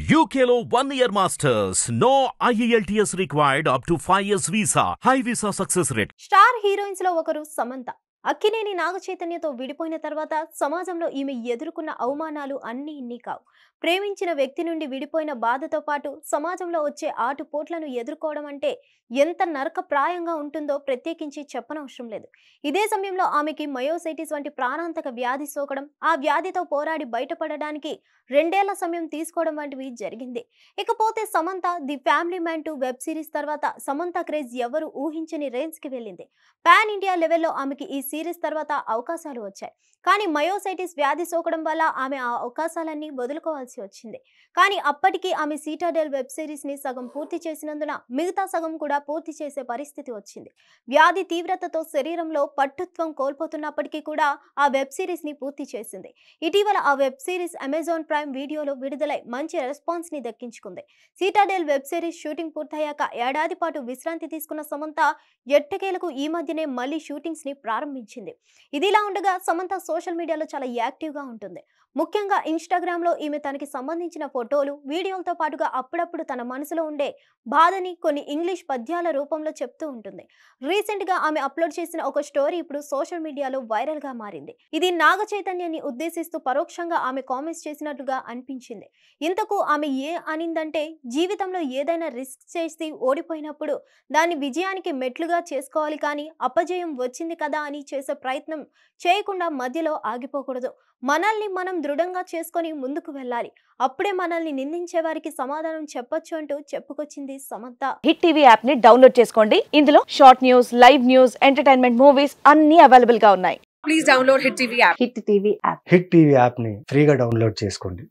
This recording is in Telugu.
UKLO 1 year masters. No IELTS required up to 5 years visa. High visa success rate. Star heroines లో ఒకరు సమంత. అక్కినేని నాగ చైతన్యతో విడిపోయిన తర్వాత సమాజంలో ఈమె ఎదుర్కొన్న అవమానాలు అన్నీ ఇన్ని కావు. ప్రేమించిన వ్యక్తి నుండి విడిపోయిన బాధతో పాటు సమాజంలో వచ్చే ఆటుపోట్లను ఎదుర్కోవడం అంటే ఎంత నరకప్రాయంగా ఉంటుందో ప్రత్యేకించి చెప్పనవసరం లేదు. ఇదే సమయంలో ఆమెకి మయోసైటిస్ వంటి ప్రాణాంతక వ్యాధి సోకడం, ఆ వ్యాధితో పోరాడి బయటపడడానికి 2 ఏళ్ల సమయం తీసుకోవడం వంటివి జరిగింది. ఇకపోతే Samantha the family man 2 web series తర్వాత సమంత క్రేజ్ ఎవరు ఊహించని రేంజ్ కి వెళ్ళింది. పాన్ ఇండియా లెవెల్లో ఆమెకి ఈ సిరీస్ తర్వాత అవకాశాలు వచ్చాయి. కానీ మయోసైటిస్ వ్యాధి సోకడం వల్ల ఆమె ఆ అవకాశాలన్నీ వదులుకోవాల్సి వచ్చింది. కానీ అప్పటికి ఆమె సిటాడెల్ వెబ్ సిరీస్ ని సగం పూర్తి చేసినందున మిగతా సగం కూడా పూర్తి చేసే పరిస్థితి వచ్చింది. వ్యాధి తీవ్రతతో శరీరంలో పట్టుత్వం కోల్పోతున్నప్పటికీ కూడా ఆ వెబ్ సిరీస్ ని పూర్తి చేసింది. ఇటీవల ఆ వెబ్ సిరీస్ అమెజాన్ ప్రైమ్ వీడియోలో విడుదలై మంచి రెస్పాన్స్ ని దక్కించుకుంది. సిటాడెల్ వెబ్ సిరీస్ షూటింగ్ పూర్తయ్యాక ఏడాది పాటు విశ్రాంతి తీసుకున్న సమంత ఎట్టకేలకు ఈ మధ్యనే మళ్ళీ షూటింగ్స్ ని ప్రారంభించింది. ఇదిలా ఉండగా సమంత సోషల్ మీడియాలో చాలా యాక్టివ్ గా ఉంటుంది. ముఖ్యంగా ఇన్స్టాగ్రామ్ లో ఈమె తనకి సంబంధించిన ఫోటోలు, వీడియోలతో పాటుగా అప్పుడప్పుడు తన మనసులో ఉండే బాధని కొన్ని ఇంగ్లీష్ పద్యాల రూపంలో చెప్తూ ఉంటుంది. రీసెంట్ గా ఆమె అప్లోడ్ చేసిన ఒక స్టోరీ ఇప్పుడు సోషల్ మీడియాలో వైరల్ గా మారింది. ఇది నాగ చైతన్యాన్ని ఉద్దేశిస్తూ పరోక్షంగా ఆమె కామెంట్స్ చేసినట్లుగా అనిపించింది. ఇంతకు ఆమె అనిందంటే, జీవితంలో ఏదైనా రిస్క్ చేసి ఓడిపోయినప్పుడు దాన్ని విజయానికి మెట్లుగా చేసుకోవాలి, కానీ అపజయం వచ్చింది కదా అని చేసే ప్రయత్నం చేయకుండా మధ్యలో ఆగిపోకూడదు. మనల్ని మనం దృఢంగా చేసుకొని ముందుకు వెళ్ళాలి. అప్పుడే మనల్ని నిందించే వారికి సమాధానం చెప్పొచ్చు అంటూ చెప్పుకొచ్చింది సమంత. హిట్ టీవీ యాప్ ని డౌన్లోడ్ చేసుకోండి. ఇందులో short news, live news, entertainment movies అన్ని అవైలబుల్ గా ఉన్నాయి. Please download Hit TV app. Hit TV app hit TV app ని ఫ్రీగా డౌన్లోడ్ చేసుకోండి.